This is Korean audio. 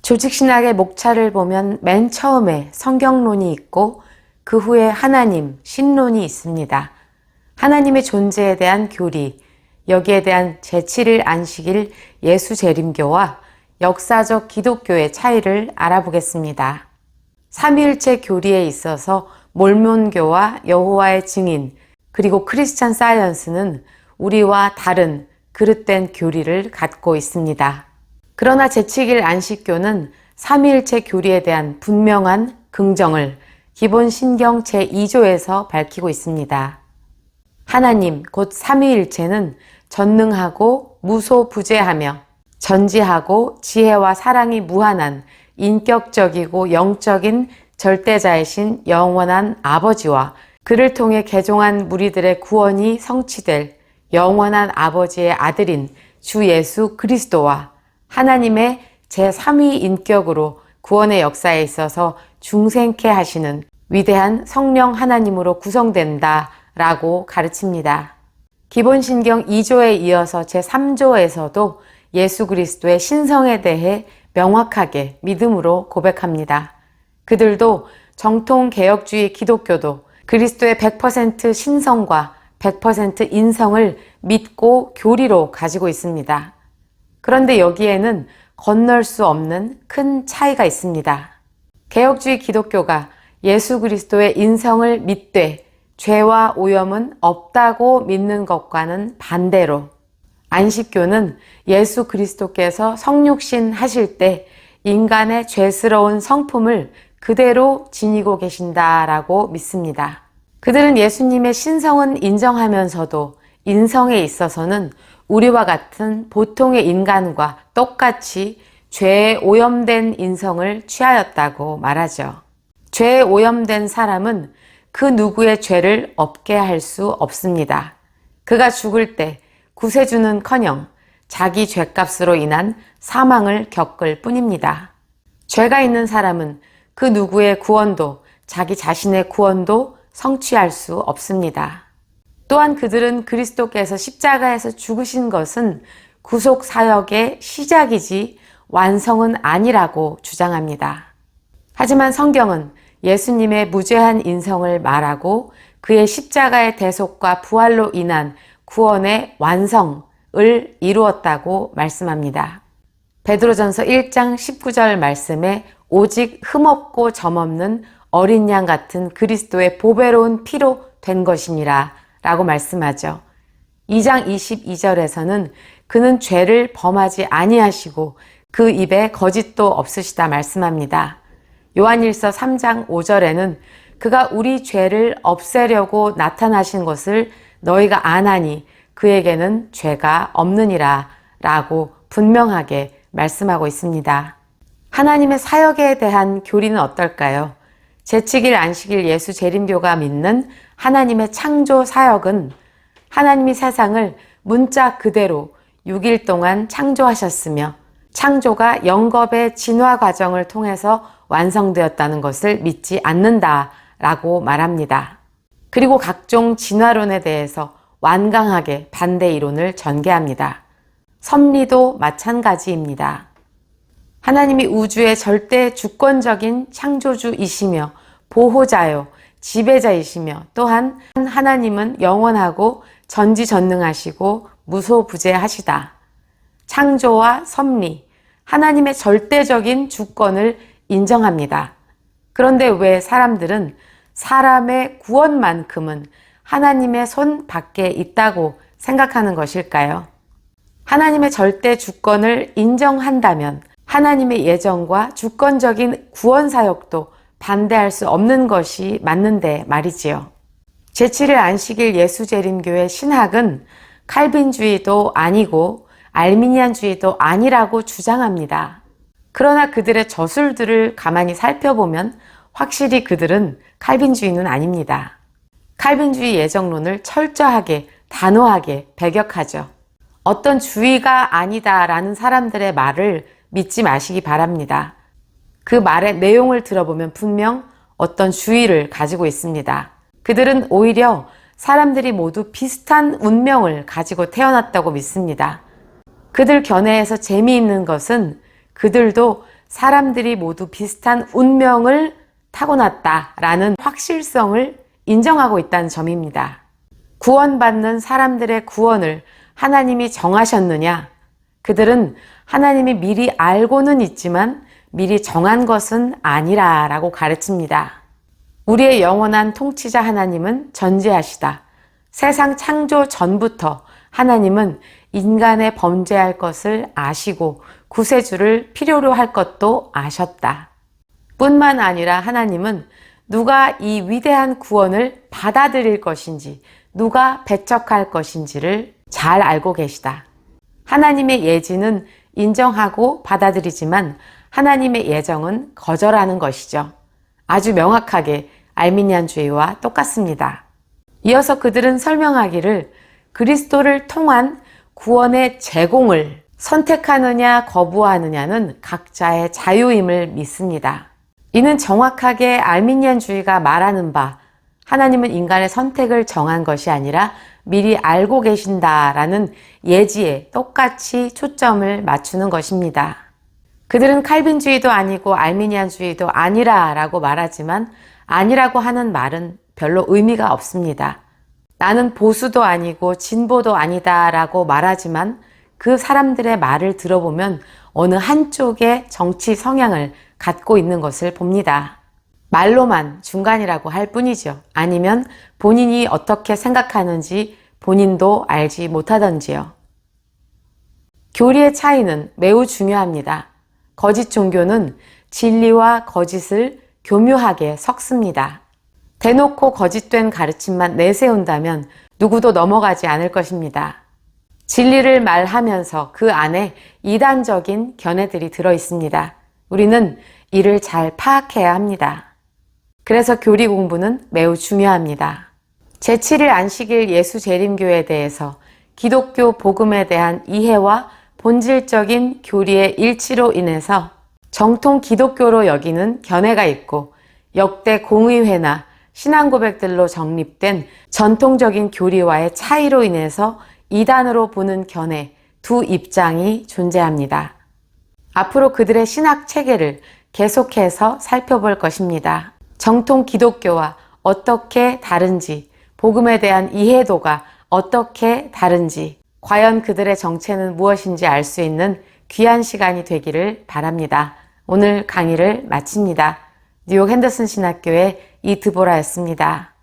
조직신학의 목차를 보면 맨 처음에 성경론이 있고 그 후에 하나님, 신론이 있습니다. 하나님의 존재에 대한 교리, 여기에 대한 제7일 안식일 예수 재림교와 역사적 기독교의 차이를 알아보겠습니다. 삼위일체 교리에 있어서 몰몬교와 여호와의 증인, 그리고 크리스찬 사이언스는 우리와 다른 그릇된 교리를 갖고 있습니다. 그러나 제7일 안식교는 삼위일체 교리에 대한 분명한 긍정을 기본 신경 제2조에서 밝히고 있습니다. 하나님 곧 삼위일체는 전능하고 무소부재하며 전지하고 지혜와 사랑이 무한한 인격적이고 영적인 절대자이신 영원한 아버지와 그를 통해 개종한 무리들의 구원이 성취될 영원한 아버지의 아들인 주 예수 그리스도와 하나님의 제3위 인격으로 구원의 역사에 있어서 중생케 하시는 위대한 성령 하나님으로 구성된다 라고 가르칩니다. 기본신경 2조에 이어서 제3조에서도 예수 그리스도의 신성에 대해 명확하게 믿음으로 고백합니다. 그들도 정통 개혁주의 기독교도 그리스도의 100% 신성과 100% 인성을 믿고 교리로 가지고 있습니다. 그런데 여기에는 건널 수 없는 큰 차이가 있습니다. 개혁주의 기독교가 예수 그리스도의 인성을 믿되 죄와 오염은 없다고 믿는 것과는 반대로 안식교는 예수 그리스도께서 성육신 하실 때 인간의 죄스러운 성품을 그대로 지니고 계신다라고 믿습니다. 그들은 예수님의 신성은 인정하면서도 인성에 있어서는 우리와 같은 보통의 인간과 똑같이 죄에 오염된 인성을 취하였다고 말하죠. 죄에 오염된 사람은 그 누구의 죄를 없게 할 수 없습니다. 그가 죽을 때 구세주는커녕 자기 죄값으로 인한 사망을 겪을 뿐입니다. 죄가 있는 사람은 그 누구의 구원도 자기 자신의 구원도 성취할 수 없습니다. 또한 그들은 그리스도께서 십자가에서 죽으신 것은 구속 사역의 시작이지 완성은 아니라고 주장합니다. 하지만 성경은 예수님의 무죄한 인성을 말하고 그의 십자가의 대속과 부활로 인한 구원의 완성을 이루었다고 말씀합니다. 베드로전서 1장 19절 말씀에 오직 흠없고 점없는 어린 양 같은 그리스도의 보배로운 피로 된 것이니라 라고 말씀하죠. 2장 22절에서는 그는 죄를 범하지 아니하시고 그 입에 거짓도 없으시다 말씀합니다. 요한일서 3장 5절에는 그가 우리 죄를 없애려고 나타나신 것을 너희가 아나니 그에게는 죄가 없느니라 라고 분명하게 말씀하고 있습니다. 하나님의 사역에 대한 교리는 어떨까요? 제7일 안식일 예수 재림교가 믿는 하나님의 창조 사역은 하나님이 세상을 문자 그대로 6일 동안 창조하셨으며 창조가 영겁의 진화 과정을 통해서 완성되었다는 것을 믿지 않는다라고 말합니다. 그리고 각종 진화론에 대해서 완강하게 반대 이론을 전개합니다. 섭리도 마찬가지입니다. 하나님이 우주의 절대 주권적인 창조주이시며 보호자요, 지배자이시며 또한 하나님은 영원하고 전지전능하시고 무소부재하시다. 창조와 섭리, 하나님의 절대적인 주권을 인정합니다. 그런데 왜 사람들은 사람의 구원만큼은 하나님의 손 밖에 있다고 생각하는 것일까요? 하나님의 절대 주권을 인정한다면 하나님의 예정과 주권적인 구원 사역도 반대할 수 없는 것이 맞는데 말이지요. 제7일 안식일 예수재림교의 신학은 칼빈주의도 아니고 알미니안주의도 아니라고 주장합니다. 그러나 그들의 저술들을 가만히 살펴보면 확실히 그들은 칼빈주의는 아닙니다. 칼빈주의 예정론을 철저하게 단호하게 배격하죠. 어떤 주의가 아니다라는 사람들의 말을 믿지 마시기 바랍니다. 그 말의 내용을 들어보면 분명 어떤 주의를 가지고 있습니다. 그들은 오히려 사람들이 모두 비슷한 운명을 가지고 태어났다고 믿습니다. 그들 견해에서 재미있는 것은 그들도 사람들이 모두 비슷한 운명을 타고났다라는 확실성을 인정하고 있다는 점입니다. 구원받는 사람들의 구원을 하나님이 정하셨느냐? 그들은 하나님이 미리 알고는 있지만 미리 정한 것은 아니라라고 가르칩니다. 우리의 영원한 통치자 하나님은 전지하시다. 세상 창조 전부터 하나님은 인간의 범죄할 것을 아시고 구세주를 필요로 할 것도 아셨다. 뿐만 아니라 하나님은 누가 이 위대한 구원을 받아들일 것인지, 누가 배척할 것인지를 잘 알고 계시다. 하나님의 예지는 인정하고 받아들이지만 하나님의 예정은 거절하는 것이죠. 아주 명확하게 알미니안주의와 똑같습니다. 이어서 그들은 설명하기를 그리스도를 통한 구원의 제공을 선택하느냐 거부하느냐는 각자의 자유임을 믿습니다. 이는 정확하게 알미니안주의가 말하는 바 하나님은 인간의 선택을 정한 것이 아니라 미리 알고 계신다라는 예지에 똑같이 초점을 맞추는 것입니다. 그들은 칼빈주의도 아니고 알미니안주의도 아니라라고 말하지만 아니라고 하는 말은 별로 의미가 없습니다. 나는 보수도 아니고 진보도 아니다라고 말하지만 그 사람들의 말을 들어보면 어느 한쪽의 정치 성향을 갖고 있는 것을 봅니다. 말로만 중간이라고 할 뿐이죠. 아니면 본인이 어떻게 생각하는지 본인도 알지 못하던지요. 교리의 차이는 매우 중요합니다. 거짓 종교는 진리와 거짓을 교묘하게 섞습니다. 대놓고 거짓된 가르침만 내세운다면 누구도 넘어가지 않을 것입니다. 진리를 말하면서 그 안에 이단적인 견해들이 들어 있습니다. 우리는 이를 잘 파악해야 합니다. 그래서 교리 공부는 매우 중요합니다. 제7일 안식일 예수재림교에 대해서 기독교 복음에 대한 이해와 본질적인 교리의 일치로 인해서 정통 기독교로 여기는 견해가 있고 역대 공의회나 신앙고백들로 정립된 전통적인 교리와의 차이로 인해서 이단으로 보는 견해 두 입장이 존재합니다. 앞으로 그들의 신학 체계를 계속해서 살펴볼 것입니다. 정통 기독교와 어떻게 다른지, 복음에 대한 이해도가 어떻게 다른지, 과연 그들의 정체는 무엇인지 알 수 있는 귀한 시간이 되기를 바랍니다. 오늘 강의를 마칩니다. 뉴욕 핸더슨 신학교의 이드보라였습니다.